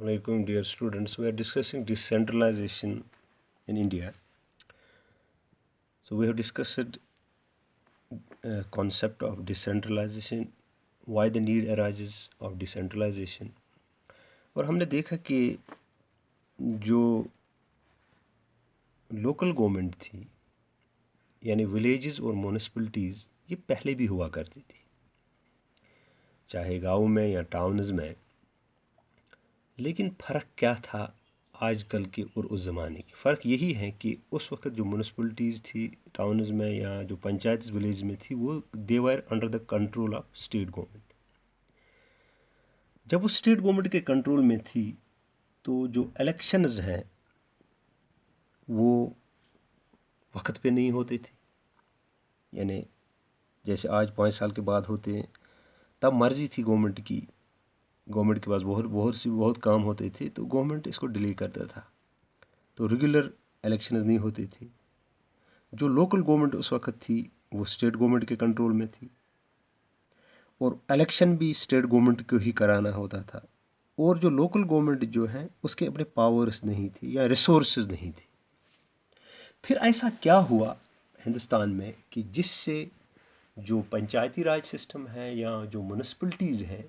Assalamualaikum, dear students. We are discussing decentralization in India. So we have discussed concept of decentralization, why the need arises of decentralization. और हमने देखा कि जो local government थी यानी villages और municipalities ये पहले भी हुआ करती थी, चाहे गाँव में या टाउन्स में। लेकिन फ़र्क क्या था आजकल के और उस ज़माने की? फ़र्क यही है कि उस वक्त जो म्यूनिसिपैलिटीज़ थी टाउन्स में या जो पंचायत विलेज में थी वो they were under the control of state government. जब वो स्टेट गवर्नमेंट के कंट्रोल में थी तो जो इलेक्शंस हैं वो वक्त पे नहीं होते थे, यानी जैसे आज 5 साल के बाद होते हैं, तब मर्ज़ी थी गवर्नमेंट की। गवर्नमेंट के पास बहुत काम होते थे तो गवर्नमेंट इसको डिले करता था, तो रेगुलर इलेक्शंस नहीं होते थे। जो लोकल गवर्नमेंट उस वक्त थी वो स्टेट गवर्नमेंट के कंट्रोल में थी और इलेक्शन भी स्टेट गवर्नमेंट को ही कराना होता था। और जो लोकल गवर्नमेंट जो है उसके अपने पावर्स नहीं थे या रिसोर्सेज नहीं थे। फिर ऐसा क्या हुआ हिंदुस्तान में कि जिससे जो पंचायती राज सिस्टम है या जो म्यूनिसिपैलिटीज़ हैं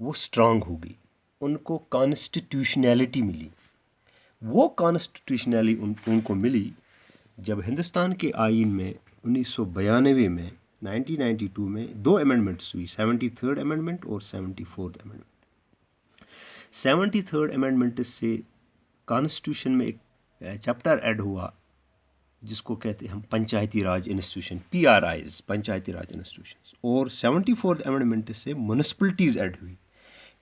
वो स्ट्रांग हो गई, उनको कॉन्स्टिट्यूशनैलिटी मिली। वो कॉन्स्टिट्यूशनैलिटी उनको मिली जब हिंदुस्तान के आइन में 1992 में 1992 में 2 अमेंडमेंट्स हुई, 73rd अमेंडमेंट और 74th अमेंडमेंट। 73rd अमेंडमेंट से कॉन्स्टिट्यूशन में एक चैप्टर ऐड हुआ जिसको कहते हैं हम पंचायती राज इंस्टीट्यूशन, PRIs, पंचायती राज इंस्टीट्यूशन। और 74th अमेंडमेंट से म्यूनिसिपैलिटीज़ ऐड हुई।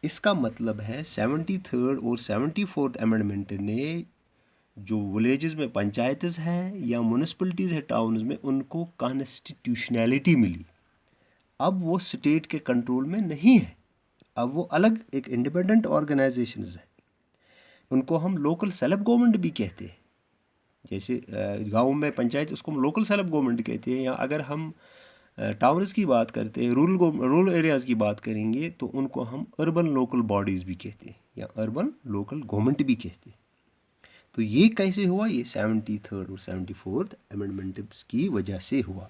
इसका मतलब है 73rd और 74th अमेंडमेंट ने जो विलेजेस में पंचायतें हैं या म्यूनिसिपैलिटीज़ है टाउन्स में, उनको कॉन्स्टिट्यूशनैलिटी मिली। अब वो स्टेट के कंट्रोल में नहीं है, अब वो अलग एक इंडिपेंडेंट ऑर्गेनाइजेशंस है। उनको हम लोकल सेल्फ गवर्नमेंट भी कहते हैं। जैसे गाँव में पंचायत उसको हम लोकल सेल्फ गवर्नमेंट कहते हैं, या अगर हम टाउन्स की बात करते हैं, रूरल एरियाज़ की बात करेंगे तो उनको हम अर्बन लोकल बॉडीज़ भी कहते हैं या अर्बन लोकल गवर्नमेंट भी कहते हैं। तो ये कैसे हुआ? ये 73rd और 74th अमेंडमेंट की वजह से हुआ।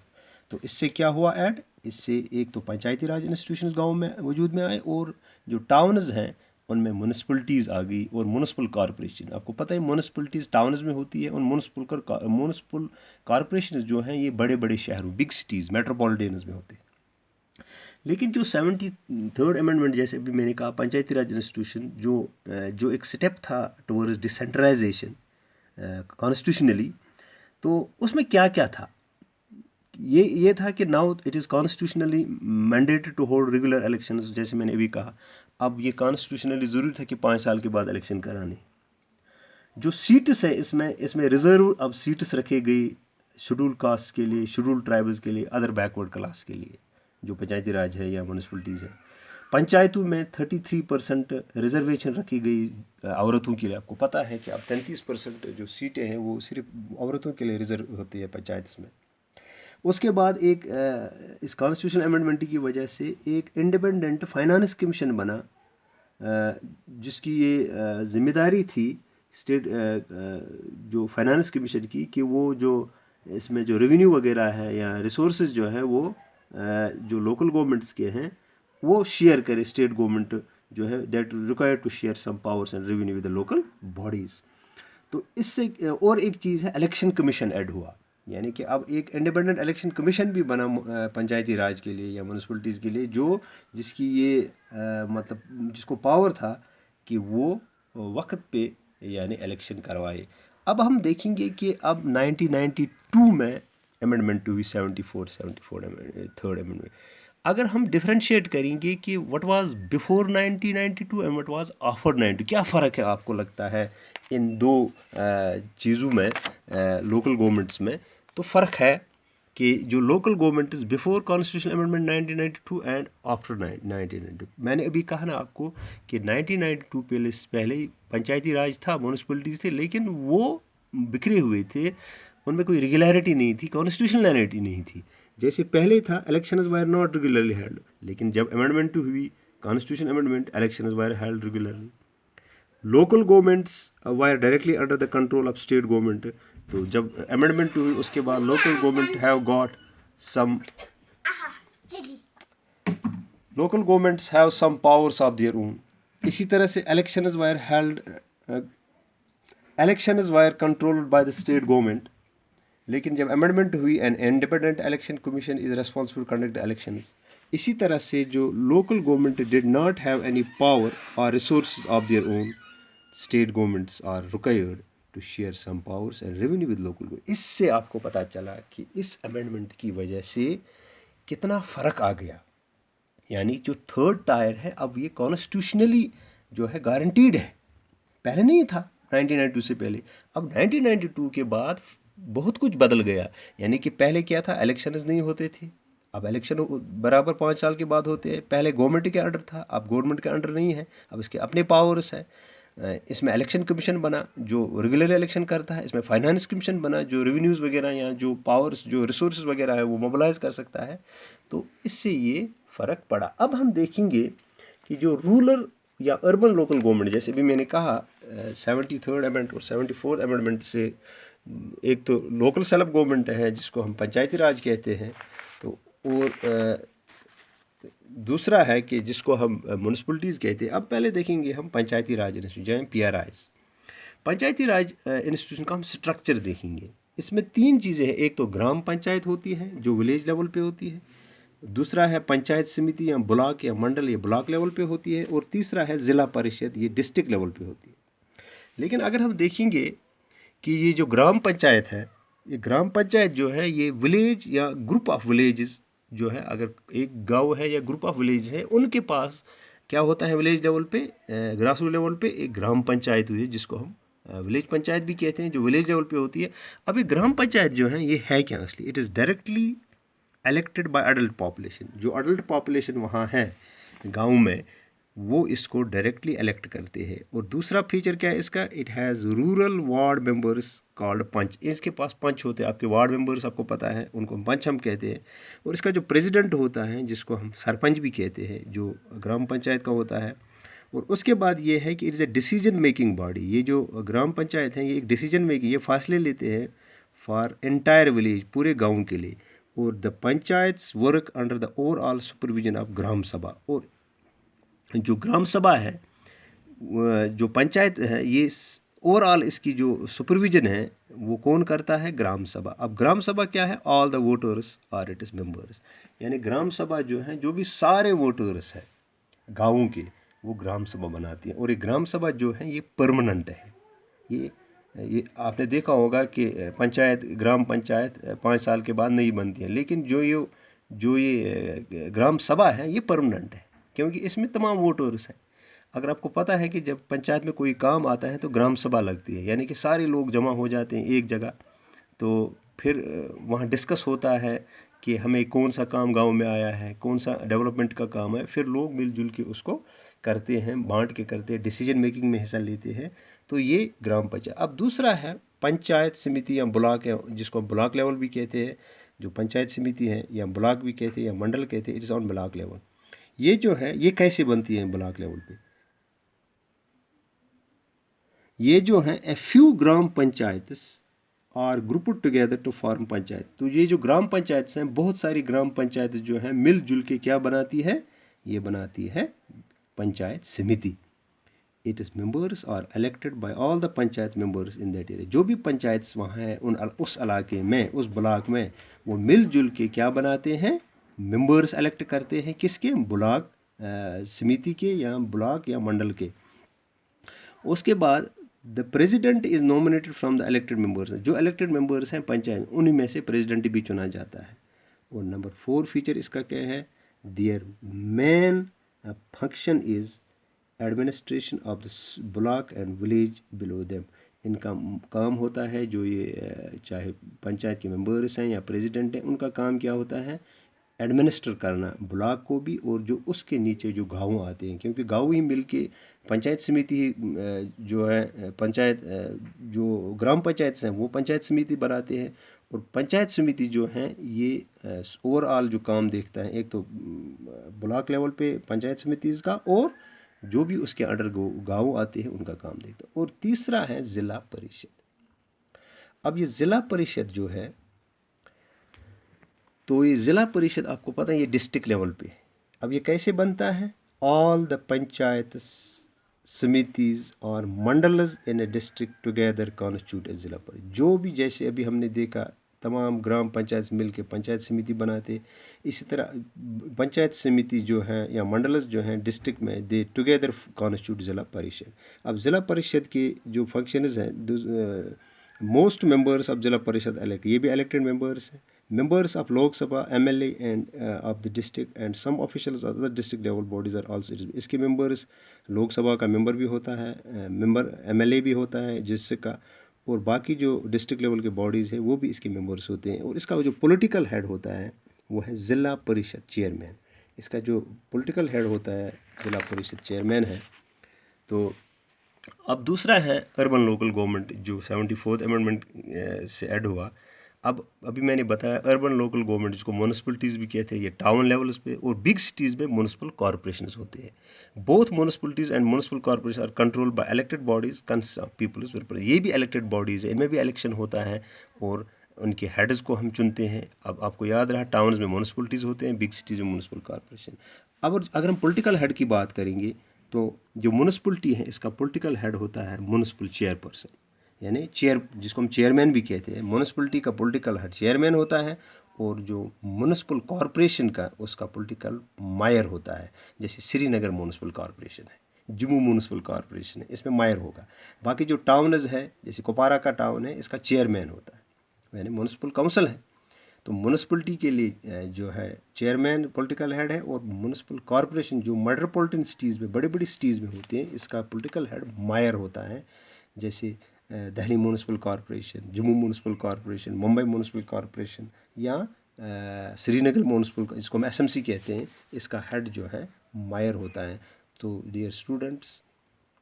तो इससे क्या हुआ ऐड? इससे एक तो पंचायती राज इंस्टीट्यूशंस गाँव में वजूद में आए और जो टाउन्स हैं उनमें म्यूनिसिपैलिटीज़ आ गई और म्यूनिसिपल कॉरपोरेशन। आपको पता है म्यूनिसिपैलिटीज़ टाउन्स में होती है और म्यूनिसिपल कॉरपोरेशन जो हैं ये बड़े बड़े शहरों, बिग सिटीज़, मेट्रोपॉलिटन्स में होते हैं। लेकिन जो 73rd अमेंडमेंट, जैसे भी मैंने कहा, पंचायती राज इंस्टीट्यूशन जो एक स्टेप था टुवर्ड्स डिसेंट्रलाइजेशन कॉन्स्टिट्यूशनली, तो उसमें क्या क्या था? ये था कि now it is constitutionally mandated to hold regular elections. जैसे मैंने अभी कहा, अब ये कॉन्स्टिट्यूशनली ज़रूरी था कि 5 साल के बाद इलेक्शन कराने। जो सीट्स है इसमें रिजर्व अब सीट्स रखे गई शेड्यूल कास्ट के लिए, शेड्यूल ट्राइब्स के लिए, अदर बैकवर्ड क्लास के लिए जो पंचायती राज है या म्यूनिसिपैलिटीज़ है। पंचायतों में 33% रिजर्वेशन रखी गई औरतों के लिए। आपको पता है कि अब 33% जो सीटें हैं वो सिर्फ औरतों के लिए रिजर्व होती है पंचायत में। उसके बाद एक इस कॉन्स्टिट्यूशन अमेंडमेंट की वजह से एक इंडिपेंडेंट फाइनेंस कमीशन बना, जिसकी ये जिम्मेदारी थी स्टेट जो फाइनेंस कमीशन की कि वो जो इसमें जो रेवेन्यू वगैरह है या रिसोर्सेज जो है वो जो लोकल गवर्नमेंट्स के हैं वो शेयर करे। स्टेट गवर्नमेंट जो है that required to share some powers and revenue with the local bodies. तो इससे और एक चीज़ है, इलेक्शन कमीशन ऐड हुआ, यानी कि अब एक इंडिपेंडेंट इलेक्शन कमीशन भी बना पंचायती राज के लिए या म्यूनिसिपैलिटीज़ के लिए, जो जिसकी ये मतलब जिसको पावर था कि वो वक्त पे यानी इलेक्शन करवाए। अब हम देखेंगे कि अब 1992 में अमेंडमेंट हुई, 74 थर्ड अमेंडमेंट। अगर हम डिफ्रेंशिएट करेंगे कि what was before 1992 and what was after 92, क्या फ़र्क है आपको लगता है इन दो चीज़ों में, लोकल गवर्नमेंट्स में? तो फ़र्क है कि जो local government is before constitution amendment 1992 and after 1992। मैंने अभी कहा ना आपको कि 1992 पहले ही पंचायती राज था, म्यूनिसिपैलिटीज़ थे, लेकिन वो बिखरे हुए थे, उनमें कोई रेगुलरिटी नहीं थी, कॉन्स्टिट्यूशनलिटी नहीं थी। जैसे पहले था elections were not regularly held, लेकिन जब अमेंडमेंट हुई constitution amendment, elections were held regularly. Local governments were directly under the control of state government. तो जब अमेंडमेंट हुई उसके बाद local government have got some local governments have some powers of their own. इसी तरह से elections were held elections were controlled by the state government. लेकिन जब अमेंडमेंट हुई an independent election commission is responsible to conduct elections. इसी तरह से जो local government did not have any power और resources of their own, state governments are required to share some powers and revenue with local government. इससे आपको पता चला कि इस अमेंडमेंट की वजह से कितना फ़र्क आ गया। यानी जो थर्ड टायर है अब ये कॉन्स्टिट्यूशनली जो है गारंटीड है, पहले नहीं था 1992 से पहले। अब 1992 के बाद बहुत कुछ बदल गया। यानी कि पहले क्या था, इलेक्शंस नहीं होते थे, अब इलेक्शन बराबर 5 साल के बाद होते हैं। पहले गवर्नमेंट के अंडर था, अब गवर्नमेंट के अंडर नहीं है, अब इसके अपने पावर्स है। इसमें इलेक्शन कमीशन बना जो रेगुलर इलेक्शन करता है, इसमें फाइनेंस कमीशन बना जो रेवेन्यूज़ वगैरह या जो पावर्स जो रिसोर्स वगैरह है वो मोबिलाइज कर सकता है। तो इससे ये फ़र्क पड़ा। अब हम देखेंगे कि जो रूरल या अर्बन लोकल गवर्नमेंट, जैसे भी मैंने कहा 73rd अमेंडमेंट और 74th अमेंडमेंट से एक तो लोकल सेल्फ गवर्नमेंट है जिसको हम पंचायती राज कहते हैं, तो और दूसरा है कि जिसको हम म्यूनसिपलिटीज़ कहते हैं। अब पहले देखेंगे हम पंचायती राज इंस्टीट्यूशन PRIs। पंचायती राज इंस्टीट्यूशन का हम स्ट्रक्चर देखेंगे। इसमें 3 चीज़ें हैं। एक तो ग्राम पंचायत होती है जो विलेज लेवल पे होती है, दूसरा है पंचायत समिति या ब्लॉक या मंडल या ब्लॉक लेवल पे होती है, और तीसरा है ज़िला परिषद, ये डिस्ट्रिक्ट लेवल पे होती है। लेकिन अगर हम देखेंगे कि ये जो ग्राम पंचायत है, ये ग्राम पंचायत जो है ये विलेज या ग्रुप ऑफ विलेजेस जो है, अगर एक गांव है या ग्रुप ऑफ विलेज है उनके पास क्या होता है, विलेज लेवल पे ग्रास रूट लेवल पे एक ग्राम पंचायत हुई है जिसको हम विलेज पंचायत भी कहते हैं, जो विलेज लेवल पे होती है। अब ये ग्राम पंचायत जो है ये है क्या असली, it is directly elected by adult population. जो अडल्ट पॉपुलेशन वहाँ है गांव में वो इसको डायरेक्टली इलेक्ट करते हैं। और दूसरा फीचर क्या है इसका, it has rural ward members called panch. इसके पास पंच होते हैं, आपके वार्ड मेंबर्स आपको पता है, उनको पंच हम कहते हैं। और इसका जो प्रेसिडेंट होता है जिसको हम सरपंच भी कहते हैं, जो ग्राम पंचायत का होता है। और उसके बाद ये है कि it is a decision making body. ये जो ग्राम पंचायत है ये एक डिसीजन मेकिंग, ये फासले लेते हैं फॉर एंटायर विलेज, पूरे गाँव के लिए। और the panchayats work under the overall supervision of Gram Sabha. और जो ग्राम सभा है, जो पंचायत है, ये ओवरऑल इसकी जो सुपरविजन है वो कौन करता है, ग्राम सभा। अब ग्राम सभा क्या है, all the voters are it is members. यानी ग्राम सभा जो है जो भी सारे वोटर्स हैं गाँव के वो ग्राम सभा बनाती है। और ये ग्राम सभा जो है ये परमानेंट है। ये आपने देखा होगा कि पंचायत ग्राम पंचायत 5 साल के बाद नहीं बनती है, लेकिन जो ये ग्राम सभा है ये परमानेंट है, क्योंकि इसमें तमाम वोटर्स हैं। अगर आपको पता है कि जब पंचायत में कोई काम आता है तो ग्राम सभा लगती है, यानी कि सारे लोग जमा हो जाते हैं एक जगह। तो फिर वहाँ डिस्कस होता है कि हमें कौन सा काम गांव में आया है, कौन सा डेवलपमेंट का काम है, फिर लोग मिलजुल के उसको करते हैं, बांट के करते हैं, डिसीजन मेकिंग में हिस्सा लेते हैं। तो ये ग्राम पंचायत। अब दूसरा है पंचायत समिति या ब्लॉक, जिसको ब्लॉक लेवल भी कहते हैं। जो पंचायत समिति है या ब्लॉक भी कहते हैं या मंडल कहते हैं, it is on block level. ये जो है ये कैसे बनती है ब्लॉक लेवल पे, ये जो है a few gram panchayat are grouped together to form panchayat. तो ये जो ग्राम पंचायत हैं, बहुत सारी ग्राम पंचायत जो है मिलजुल के क्या बनाती है, ये बनाती है panchayat samiti. It is members are elected by all the panchayat members in that area. जो भी पंचायत वहाँ है उस इलाके में, उस ब्लॉक में, वो मिलजुल के क्या बनाते हैं, मेंबर्स इलेक्ट करते हैं। किसके, ब्लॉक समिति के या ब्लॉक या मंडल के। उसके बाद the president is nominated from the elected members. जो इलेक्टेड मेंबर्स हैं पंचायत, उन्हीं में से प्रेसिडेंट भी चुना जाता है। और नंबर 4 फीचर इसका क्या है, their main function is administration of the block and village below them. इनका काम होता है, जो ये चाहे पंचायत के मेंबर्स हैं या प्रेसिडेंट हैं, उनका काम क्या होता है, एडमिनिस्टर करना ब्लॉक को भी और जो उसके नीचे जो गाँव आते हैं, क्योंकि गाँव ही मिलके पंचायत समिति जो है, पंचायत जो ग्राम पंचायत हैं वो पंचायत समिति बनाते हैं। और पंचायत समिति जो है ये ओवरऑल जो काम देखता है, एक तो ब्लॉक लेवल पे पंचायत समिति का और जो भी उसके अंडर गाँव आते हैं उनका काम देखता है। और तीसरा है ज़िला परिषद। अब ये ज़िला परिषद जो है, तो ये ज़िला परिषद आपको पता है ये डिस्ट्रिक्ट लेवल पे है। अब ये कैसे बनता है? ऑल द पंचायत समितिज और mandals in a district together constitute a zila parishad. जो भी, जैसे अभी हमने देखा तमाम ग्राम पंचायत मिल के पंचायत समिति बनाते, इसी तरह पंचायत समिति जो है या मंडलस जो हैं डिस्ट्रिक्ट में, दे टुगेदर कॉन्स्टिट्यूट ज़िला परिषद। अब ज़िला परिषद के जो फंक्शंस हैं, मोस्ट मेंबर्स ऑफ ज़िला परिषद इलेक्ट, ये भी इलेक्टेड मेंबर्स हैं। Members of Lok Sabha, MLA and of the district and some officials of the district level bodies are also। इसके members, लोक सभा का member भी होता है, member MLA भी होता है जिससे का, और बाकी जो डिस्ट्रिक्ट लेवल के बॉडीज़ हैं वो भी इसके मेंबर्स होते हैं। और इसका जो पॉलिटिकल हेड होता है वो है ज़िला परिषद चेयरमैन। इसका जो पॉलिटिकल हेड होता है ज़िला परिषद चेयरमैन है। तो अब दूसरा है अर्बन लोकल गवर्नमेंट, जो 74th अमेंडमेंट से ऐड हुआ। अब अभी मैंने बताया अर्बन लोकल गवर्नमेंट, जिसको म्यूनसिपलिटीज़ भी कहते हैं, ये टाउन लेवल्स पे, और बिग सिटीज़ में म्यूनसिपल कॉर्पोरेशंस होते हैं। Both municipalities and municipal corporation are control by elected bodies consist of people's will. ये भी इलेक्टेड बॉडीज़ है, इनमें भी इलेक्शन होता है और उनके हेड्स को हम चुनते हैं। अब आपको याद रहा, टाउन्स में म्यूनसिपलिटीज़ होते हैं, बिग सिटीज़ में म्यूनसिपल कॉर्पोरेशन। अब अगर हम पॉलिटिकल हेड की बात करेंगे तो जो म्यूनसिपलिटी है इसका पॉलिटिकल हेड होता है म्यूनसिपल चेयरपर्सन, यानी चेयर, जिसको हम चेयरमैन भी कहते हैं। म्यूनसिपलिटी का पॉलिटिकल हेड चेयरमैन होता है, और जो म्यूनसिपल कॉरपोरेशन का उसका पॉलिटिकल मायर होता है। जैसे श्रीनगर म्यूनसिपल कॉरपोरेशन है, जम्मू म्यूनसिपल कॉरपोरेशन है, इसमें मायर होगा। बाकी जो टाउनज है, जैसे कुपवारा का टाउन है, इसका चेयरमैन होता है, यानी म्यूनसिपल काउंसिल है। तो म्यूनसिपलिटी के लिए जो है चेयरमैन पॉलिटिकल हेड है, और म्यूनसिपल कॉरपोरेशन जो मेट्रोपॉलिटन सिटीज़ में, बड़ी बड़ी सिटीज़ में होते हैं, इसका पॉलिटिकल हेड मायर होता है। जैसे Delhi municipal corporation, Jammu municipal corporation, Mumbai municipal corporation, या श्रीनगर म्यूनसिपल, जिसको हम SMC कहते हैं, इसका हेड जो है मायर होता है। तो dear students,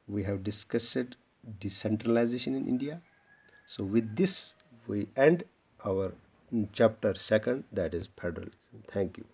we have discussed decentralisation in India. So with this we end our chapter 2, that is federalism. Thank you.